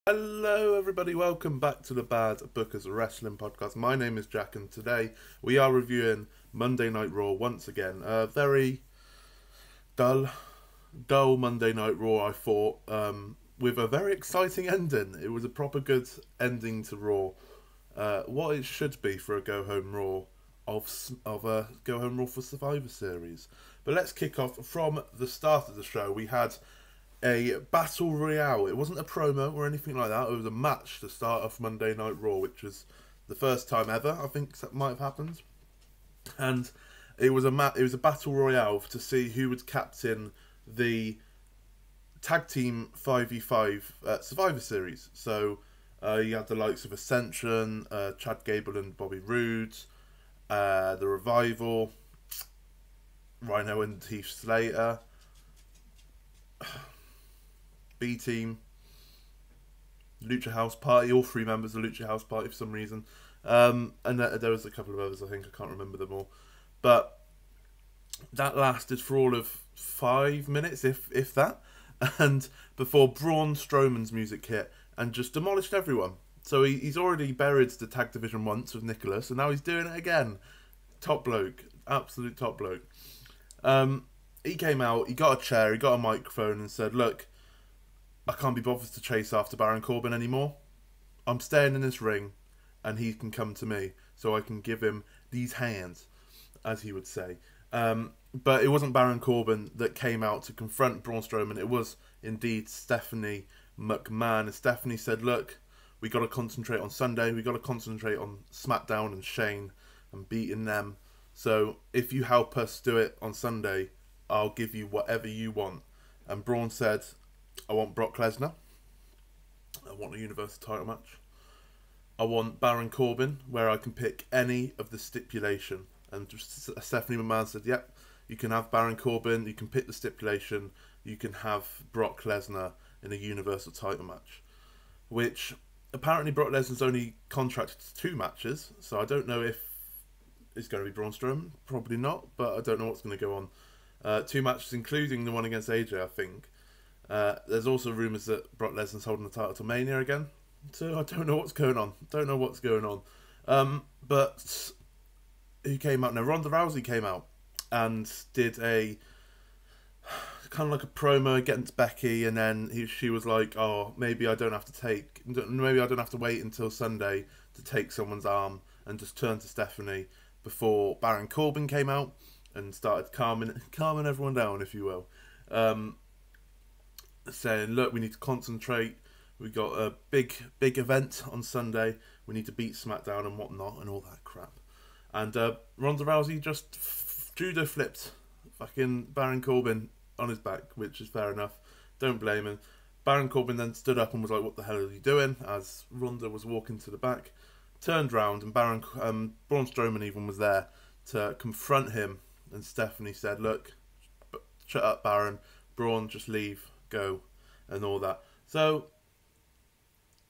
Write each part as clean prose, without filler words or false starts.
Hello everybody, welcome back to the Bad Bookers Wrestling Podcast. My name is Jack and today we are reviewing Monday Night Raw once again. A very dull Monday Night Raw, I thought, with a very exciting ending. It was a proper good ending to Raw. What it should be for a go-home Raw of a go-home Raw for Survivor Series. But let's kick off from the start of the show. We had a battle royale. It wasn't a promo or anything like that. It was a match to start off Monday Night Raw, which was the first time ever I think that might have happened. And it was a battle royale to see who would captain the tag team 5v5 Survivor Series. So you had the likes of Ascension, Chad Gable and Bobby Roode, the Revival, Rhino and Heath Slater, B-Team, Lucha House Party, all three members of Lucha House Party for some reason. And there was a couple of others, I think, I can't remember them all. But that lasted for all of 5 minutes, if that. And before Braun Strowman's music hit and just demolished everyone. So he's already buried the tag division once with Nicholas, and now he's doing it again. Top bloke. Absolute top bloke. He came out, he got a chair, he got a microphone and said, "Look, I can't be bothered to chase after Baron Corbin anymore. I'm staying in this ring and he can come to me so I can give him these hands," as he would say. But it wasn't Baron Corbin that came out to confront Braun Strowman. It was indeed Stephanie McMahon. And Stephanie said, "Look, we got to concentrate on Sunday. We got to concentrate on SmackDown and Shane and beating them. So if you help us do it on Sunday, I'll give you whatever you want." And Braun said, "I want Brock Lesnar. I want a Universal title match. I want Baron Corbin, where I can pick any of the stipulation." And Stephanie McMahon said, "Yep, you can have Baron Corbin, you can pick the stipulation, you can have Brock Lesnar in a Universal title match." Which, apparently Brock Lesnar's only contracted to 2 matches, so I don't know if it's going to be Braun Strowman. Probably not, but I don't know what's going to go on. 2 matches, including the one against AJ, I think. There's also rumours that Brock Lesnar's holding the title to Mania again. So I don't know what's going on. But who came out? No, Ronda Rousey came out and did a kind of like a promo against Becky, and then she was like, "Oh, maybe I don't have to wait until Sunday to take someone's arm," and just turned to Stephanie before Baron Corbin came out and started calming everyone down, if you will. Saying, "Look, we need to concentrate. We got a big event on Sunday. We need to beat SmackDown and whatnot and all that crap." And Ronda Rousey just judo flipped fucking Baron Corbin on his back, which is fair enough. Don't blame him. Baron Corbin then stood up and was like, "What the hell are you doing?" As Ronda was walking to the back, turned round, and Braun Strowman even was there to confront him. And Stephanie said, "Look, shut up, Baron. Braun, just leave. Go," and all that. So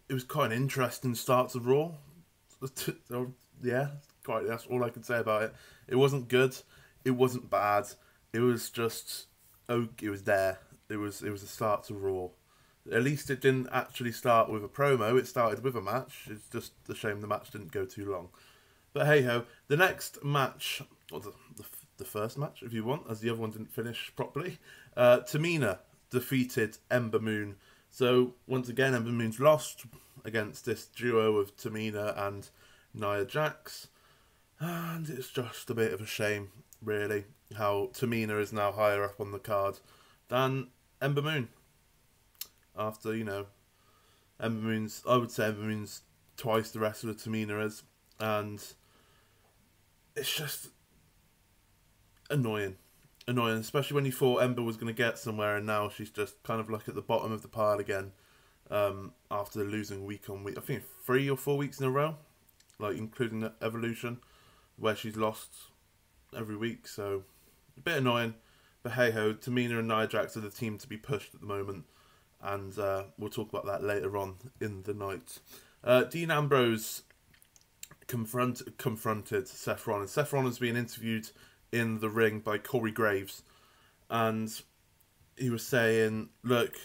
it was quite an interesting start to Raw. Yeah, quite. That's all I can say about it. It wasn't good. It wasn't bad. It was just it was there. It was a start to Raw. At least it didn't actually start with a promo. It started with a match. It's just a shame the match didn't go too long. But hey ho, the next match, or the first match, if you want, as the other one didn't finish properly. Tamina defeated Ember Moon. So once again, Ember Moon's lost against this duo of Tamina and Nia Jax, and it's just a bit of a shame, really, how Tamina is now higher up on the card than Ember Moon. After, I would say Ember Moon's twice the wrestler Tamina is, and it's just annoying, especially when you thought Ember was going to get somewhere, and now she's just kind of like at the bottom of the pile again, after losing week on week. I think 3 or 4 weeks in a row, like including the Evolution, where she's lost every week. So a bit annoying, but hey ho, Tamina and Nia Jax are the team to be pushed at the moment, and we'll talk about that later on in the night. Dean Ambrose confronted Seth Rollins. Seth Rollins being interviewed in the ring by Corey Graves, and he was saying, "Look,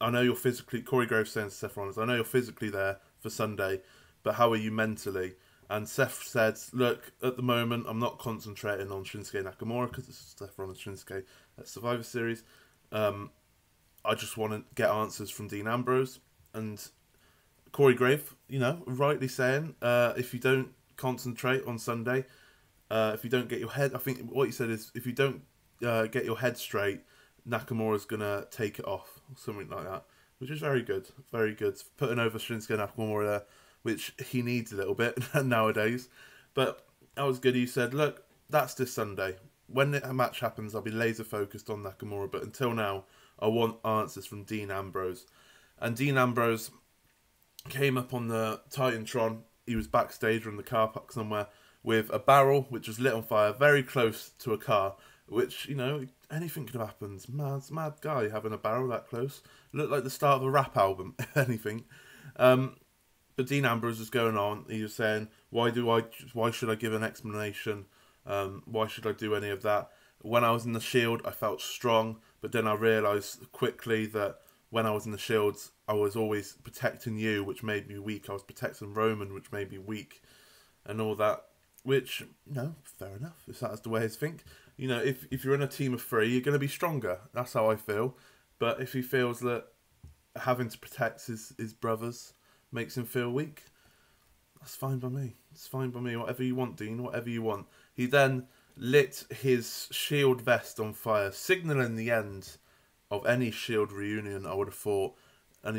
I know you're physically, Corey Graves saying to Seth Rollins, I know you're physically there for Sunday, but how are you mentally? And Seth said, look, at the moment, I'm not concentrating on Shinsuke Nakamura because it's Seth Rollins Shinsuke at Survivor Series. I just want to get answers from Dean Ambrose. And Corey Graves, rightly saying, if you don't concentrate on Sunday, if you don't get your head, I think what he said is, if you don't get your head straight, Nakamura's going to take it off, something like that, which is very good, very good. Putting over Shinsuke Nakamura there, which he needs a little bit nowadays. But that was good. He said, look, that's this Sunday. When a match happens, I'll be laser focused on Nakamura, but until now, I want answers from Dean Ambrose. And Dean Ambrose came up on the Titantron. He was backstage or in the car park somewhere with a barrel which was lit on fire, very close to a car, which, anything could have happened. Mad guy having a barrel that close. Looked like the start of a rap album, if anything. But Dean Ambrose was going on. He was saying, why should I give an explanation? Why should I do any of that? When I was in the Shield, I felt strong, but then I realised quickly that when I was in the Shields, I was always protecting you, which made me weak. I was protecting Roman, which made me weak, and all that. Which, fair enough. If that's the way I think. If you're in a team of three, you're going to be stronger. That's how I feel. But if he feels that having to protect his brothers makes him feel weak, that's fine by me. It's fine by me. Whatever you want, Dean. Whatever you want. He then lit his Shield vest on fire, signalling the end of any Shield reunion, I would have thought. And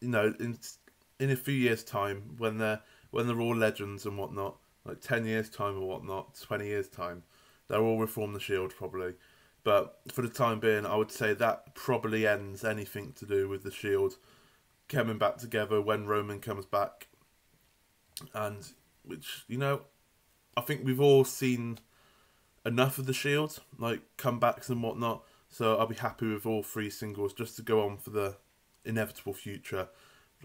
in a few years' time, when they're all legends and whatnot, like 10 years' time or whatnot, 20 years' time, they'll all reform the Shield probably. But for the time being, I would say that probably ends anything to do with the Shield coming back together when Roman comes back. And which, I think we've all seen enough of the Shield, like comebacks and whatnot. So I'll be happy with all three singles just to go on for the inevitable future.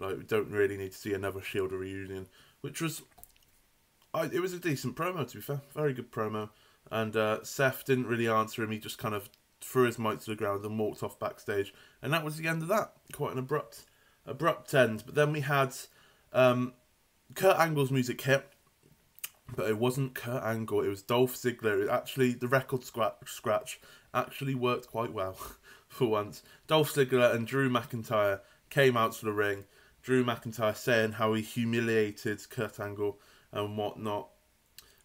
Like, we don't really need to see another Shield reunion, which was, it was a decent promo, to be fair. Very good promo. And Seth didn't really answer him. He just kind of threw his mic to the ground and walked off backstage. And that was the end of that. Quite an abrupt end. But then we had Kurt Angle's music hit. But it wasn't Kurt Angle. It was Dolph Ziggler. The record scratch actually worked quite well for once. Dolph Ziggler and Drew McIntyre came out to the ring. Drew McIntyre saying how he humiliated Kurt Angle and whatnot.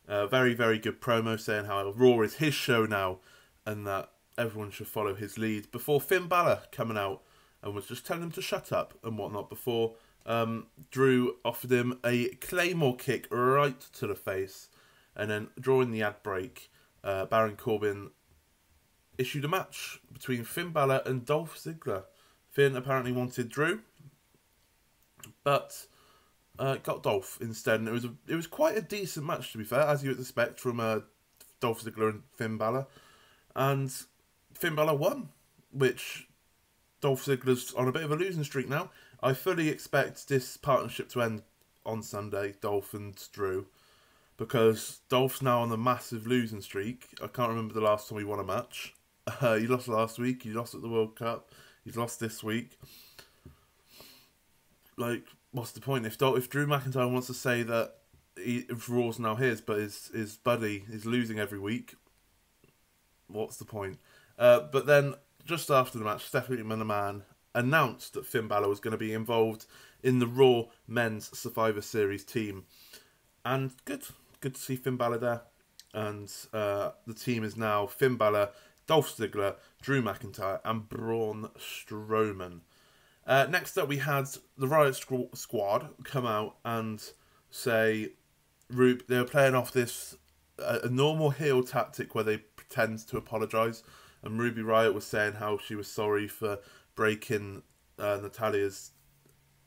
Very, very good promo saying how Raw is his show now and that everyone should follow his lead. Before Finn Balor coming out and was just telling him to shut up and whatnot. Before Drew offered him a Claymore kick right to the face. And then during the ad break, Baron Corbin issued a match between Finn Balor and Dolph Ziggler. Finn apparently wanted Drew, but got Dolph instead, and it was quite a decent match, to be fair, as you would expect from Dolph Ziggler and Finn Balor. And Finn Balor won, which Dolph Ziggler's on a bit of a losing streak now. I fully expect this partnership to end on Sunday, Dolph and Drew, because Dolph's now on a massive losing streak. I can't remember the last time he won a match. He lost last week, he lost at the World Cup, he's lost this week. Like, what's the point? If Drew McIntyre wants to say that if Raw's now his, but his buddy is losing every week, what's the point? But then, just after the match, Stephanie McMahon announced that Finn Balor was going to be involved in the Raw Men's Survivor Series team. And good to see Finn Balor there. And the team is now Finn Balor, Dolph Ziggler, Drew McIntyre, and Braun Strowman. Next up, we had the Riott Squad come out and say they were playing off this a normal heel tactic where they pretend to apologise. And Ruby Riott was saying how she was sorry for breaking Natalya's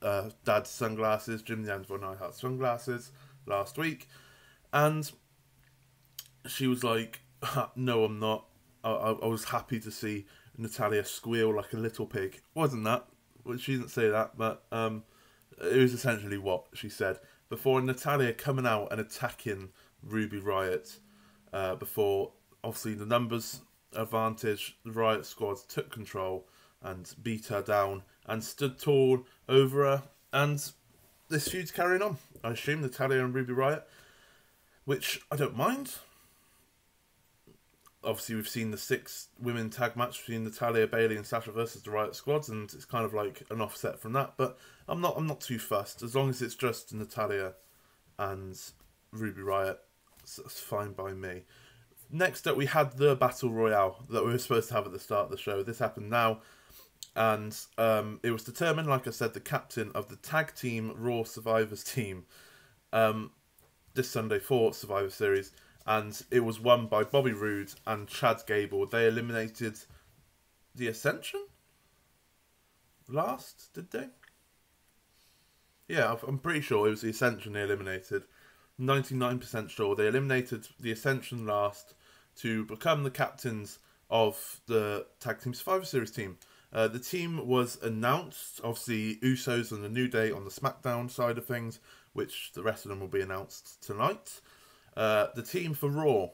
dad's sunglasses, Jim the Anvil Neidhart's sunglasses, last week. And she was like, no, I'm not. I was happy to see Natalya squeal like a little pig. Wasn't that? Well, she didn't say that, but it was essentially what she said. Before Natalya coming out and attacking Ruby Riott, before obviously the numbers advantage, the Riott Squad took control and beat her down and stood tall over her. And this feud's carrying on. I assume Natalya and Ruby Riott, which I don't mind. Obviously, we've seen the 6-women tag match between Natalya, Bayley, and Sasha versus the Riott Squads, and it's kind of like an offset from that. But I'm not too fussed as long as it's just Natalya and Ruby Riott. So that's fine by me. Next up, we had the Battle Royale that we were supposed to have at the start of the show. This happened now, and it was determined, like I said, the captain of the tag team Raw Survivors team this Sunday for Survivor Series. And it was won by Bobby Roode and Chad Gable. They eliminated the Ascension last, did they? Yeah, I'm pretty sure it was the Ascension they eliminated. 99% sure they eliminated the Ascension last to become the captains of the Tag Team Survivor Series team. The team was announced, obviously Usos and the New Day on the SmackDown side of things, which the rest of them will be announced tonight. The team for Raw,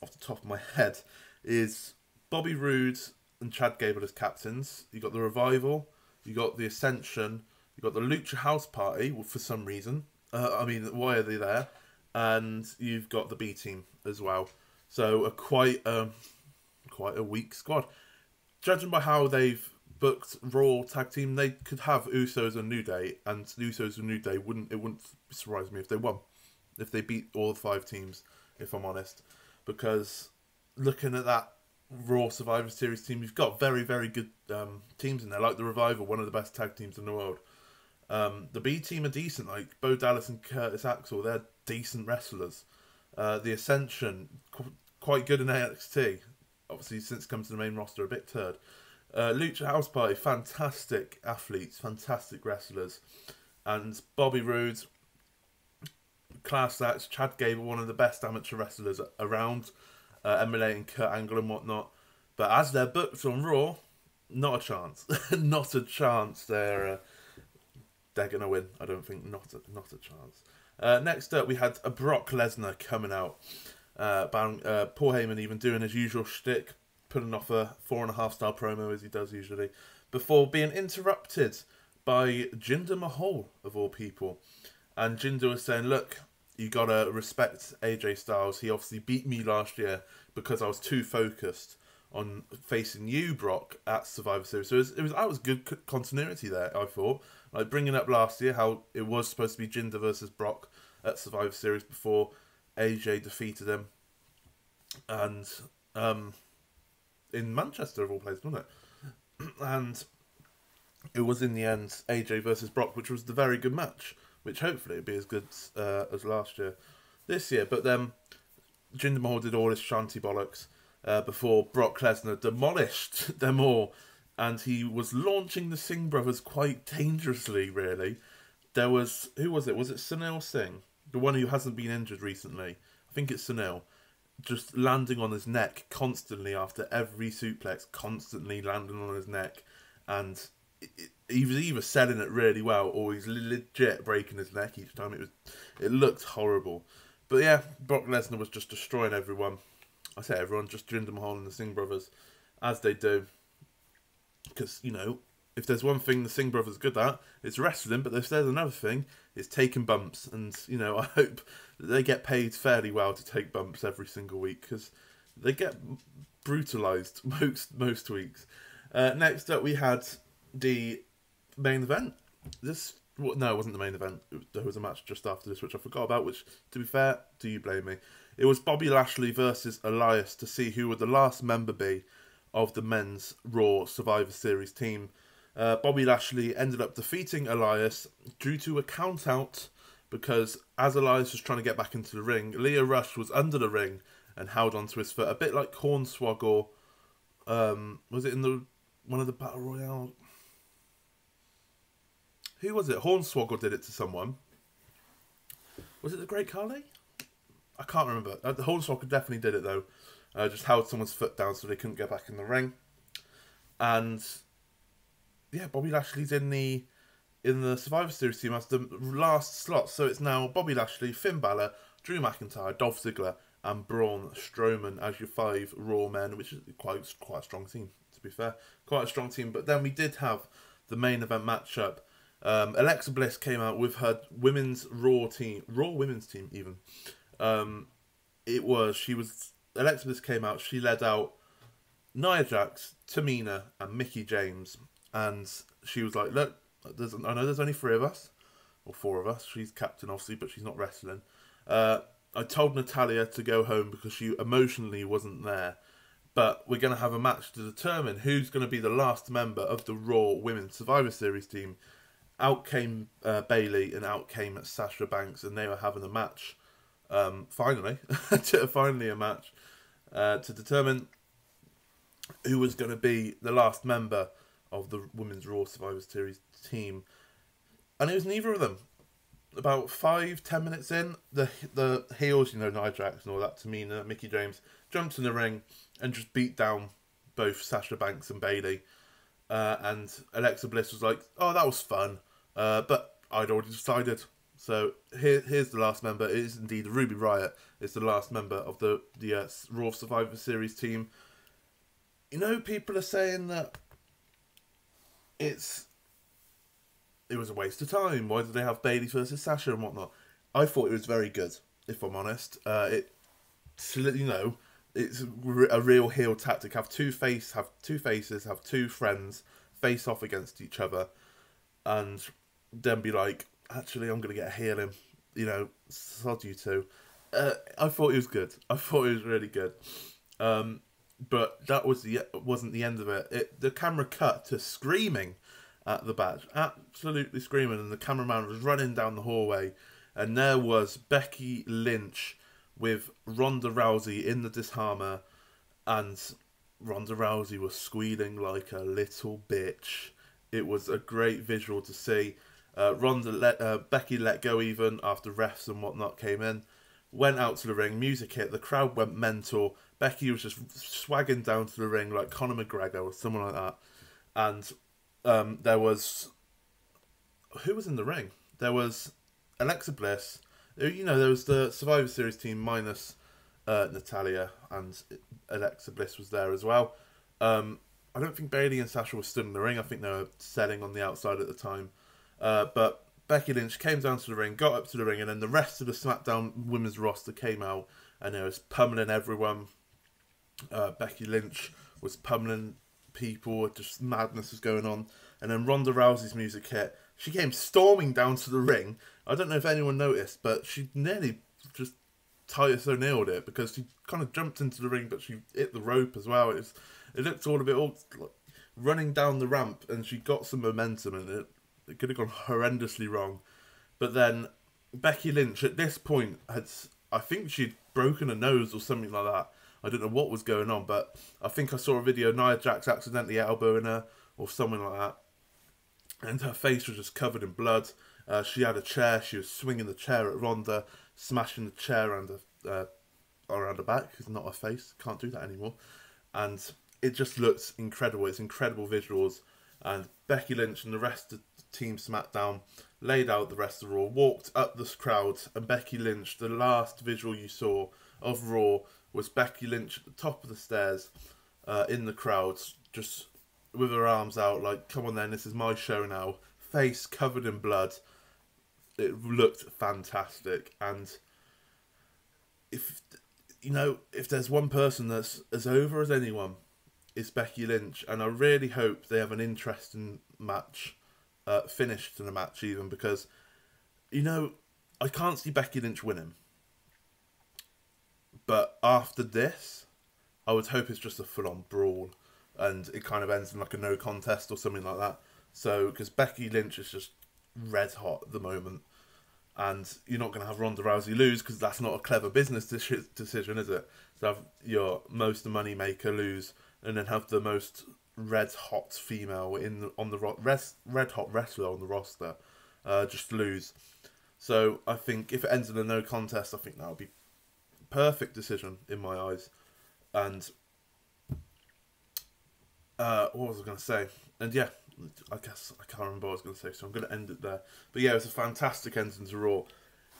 off the top of my head, is Bobby Roode and Chad Gable as captains. You got the Revival, you got the Ascension, you got the Lucha House Party for some reason. I mean, why are they there? And you've got the B team as well. So quite a weak squad. Judging by how they've booked Raw tag team, they could have Usos and New Day, and the Usos and New Day wouldn't surprise me if they won. If they beat all 5 teams, if I'm honest. Because looking at that Raw Survivor Series team, you've got very, very good teams in there. Like the Revival, one of the best tag teams in the world. The B team are decent. Like Bo Dallas and Curtis Axel, they're decent wrestlers. The Ascension, quite good in NXT. Obviously, since come to the main roster, a bit turd. Lucha House Party, fantastic athletes, fantastic wrestlers. And Bobby Roode, class acts. Chad Gable, one of the best amateur wrestlers around, emulating Kurt Angle and whatnot. But as they're booked on Raw, not a chance. Not a chance. They're gonna win. I don't think. Not a chance. Next up, we had a Brock Lesnar coming out. Paul Heyman even doing his usual shtick, putting off a 4.5-star promo as he does usually, before being interrupted by Jinder Mahal of all people. And Jinder was saying, look, you gotta respect AJ Styles. He obviously beat me last year because I was too focused on facing you, Brock, at Survivor Series. So that was good continuity there, I thought. Like bringing up last year how it was supposed to be Jinder versus Brock at Survivor Series before AJ defeated him. And in Manchester, of all places, wasn't it? And it was in the end AJ versus Brock, which was the very good match, which hopefully it'll be as good as last year, this year. But then Jinder Mahal did all his shanty bollocks before Brock Lesnar demolished them all, and he was launching the Singh brothers quite dangerously, really. There was, who was it? Was it Sunil Singh? The one who hasn't been injured recently. I think it's Sunil. Just landing on his neck constantly after every suplex, constantly landing on his neck. And he was either selling it really well or he's legit breaking his neck each time. It looked horrible. But yeah, Brock Lesnar was just destroying everyone. I say everyone, just Jinder Mahal and the Singh brothers, as they do. Because, you know, if there's one thing the Singh brothers are good at, it's wrestling. But if there's another thing, it's taking bumps. And, you know, I hope that they get paid fairly well to take bumps every single week, because they get brutalised most weeks. Next up, we had the main event. No, it wasn't the main event. There was a match just after this, which I forgot about, which, to be fair, do you blame me? It was Bobby Lashley versus Elias to see who would the last member be of the men's Raw Survivor Series team. Bobby Lashley ended up defeating Elias due to a count-out, because as Elias was trying to get back into the ring, Lio Rush was under the ring and held onto his foot, a bit like Hornswoggle. Was it in one of the Battle Royale? Who was it? Hornswoggle did it to someone. Was it the Great Khali? I can't remember. The Hornswoggle definitely did it though. Just held someone's foot down so they couldn't get back in the ring. And yeah, Bobby Lashley's in the Survivor Series team as the last slot. So it's now Bobby Lashley, Finn Balor, Drew McIntyre, Dolph Ziggler, and Braun Strowman as your 5 Raw men, which is quite a strong team, to be fair. Quite a strong team. But then we did have the main event matchup. Alexa Bliss came out with her women's Raw women's team even. Alexa Bliss came out, she led out Nia Jax, Tamina, and Mickie James. And she was like, look, I know there's only 3 of us, or 4 of us. She's captain, obviously, but she's not wrestling. I told Natalya to go home because she emotionally wasn't there. But we're going to have a match to determine who's going to be the last member of the Raw Women's Survivor Series team. Out came Bayley and out came Sasha Banks, and they were having a match. Finally a match to determine who was going to be the last member of the Women's Raw Survivor Series team. And it was neither of them. About 5-10 minutes in, the heels, Nia Jax and all that, Tamina, Mickie James, jumped in the ring and just beat down both Sasha Banks and Bayley. And Alexa Bliss was like, oh, that was fun. But I'd already decided. So here's the last member. It is indeed Ruby Riott. It's the last member of the Raw Survivor Series team. You know, people are saying that it was a waste of time. Why did they have Bayley versus Sasha and whatnot? I thought it was very good, if I'm honest. It's a real heel tactic. Have two faces, have 2 friends face off against each other, and then be like, actually, I'm going to get a heel in. You know, sod you two. I thought it was good. I thought it was really good. But that wasn't the end of it. The camera cut to screaming at the badge, absolutely screaming, and the cameraman was running down the hallway, and there was Becky Lynch with Ronda Rousey in the disarmer, and Ronda Rousey was squealing like a little bitch. It was a great visual to see. Becky let go even after refs and whatnot came in, went out to the ring, music hit, the crowd went mental. Becky was just swagging down to the ring like Conor McGregor or someone like that, and there was... Who was in the ring? There was Alexa Bliss. You know, there was the Survivor Series team minus Natalya, and Alexa Bliss was there as well. I don't think Bayley and Sasha were stood in the ring. I think they were selling on the outside at the time. But Becky Lynch came down to the ring, got up to the ring, and then the rest of the SmackDown women's roster came out, and it was pummeling everyone. Becky Lynch was pummeling people, just madness was going on, and then Ronda Rousey's music hit. She came storming down to the ring. I don't know if anyone noticed, but she nearly just Titus O'Neil'd it, because she kind of jumped into the ring, but she hit the rope as well. It looked all a bit like running down the ramp, and she got some momentum, and it could have gone horrendously wrong. But then Becky Lynch at this point I think she'd broken a nose or something like that. I don't know what was going on, but I think I saw a video, Nia Jax accidentally elbowing her or something like that, and her face was just covered in blood. She had a chair, she was swinging the chair at Ronda, smashing the chair around her back, because not her face, can't do that anymore. And it just looks incredible. It's incredible visuals. And Becky Lynch and the rest of Team SmackDown laid out the rest of Raw, walked up this crowd, and Becky Lynch, the last visual you saw of Raw was Becky Lynch at the top of the stairs in the crowd, just with her arms out like, come on then, this is my show now. Face covered in blood. It looked fantastic. And if there's one person that's as over as anyone, it's Becky Lynch. And I really hope they have an interesting match, finish to the match even, because, I can't see Becky Lynch winning. But after this, I would hope it's just a full-on brawl, and it kind of ends in like a no contest or something like that. So, because Becky Lynch is just red hot at the moment, and you're not going to have Ronda Rousey lose, because that's not a clever business decision, is it? To have your most money maker lose, and then have the most red hot female red hot wrestler on the roster just lose. So I think if it ends in a no contest, I think that would be perfect decision in my eyes. And what was I going to say? And yeah, I guess I can't remember what I was going to say, so I'm going to end it there. But yeah, it's a fantastic ending to Raw.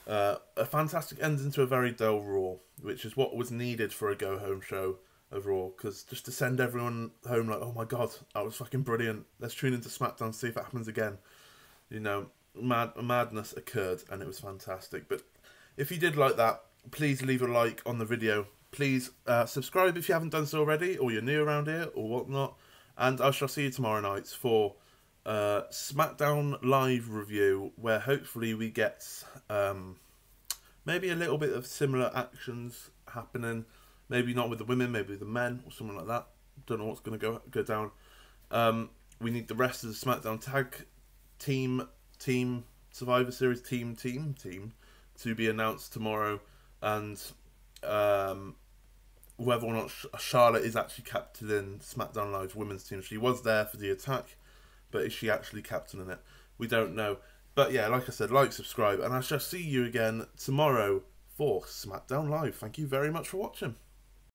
A fantastic ending to a very dull Raw, which is what was needed for a go-home show. overall, because just to send everyone home like, oh my god, that was fucking brilliant. Let's tune into SmackDown, see if it happens again. You know, madness occurred, and it was fantastic. But if you did like that, please leave a like on the video. Please subscribe if you haven't done so already, or you're new around here, or whatnot. And I shall see you tomorrow night for SmackDown Live review, where hopefully we get maybe a little bit of similar actions happening. Maybe not with the women, maybe with the men, or something like that. Don't know what's going to go down. We need the rest of the SmackDown Tag Team Survivor Series team to be announced tomorrow, and whether or not Charlotte is actually captaining SmackDown Live's women's team. She was there for the attack, but is she actually captaining it? We don't know. But yeah, like I said, like, subscribe, and I shall see you again tomorrow for SmackDown Live. Thank you very much for watching.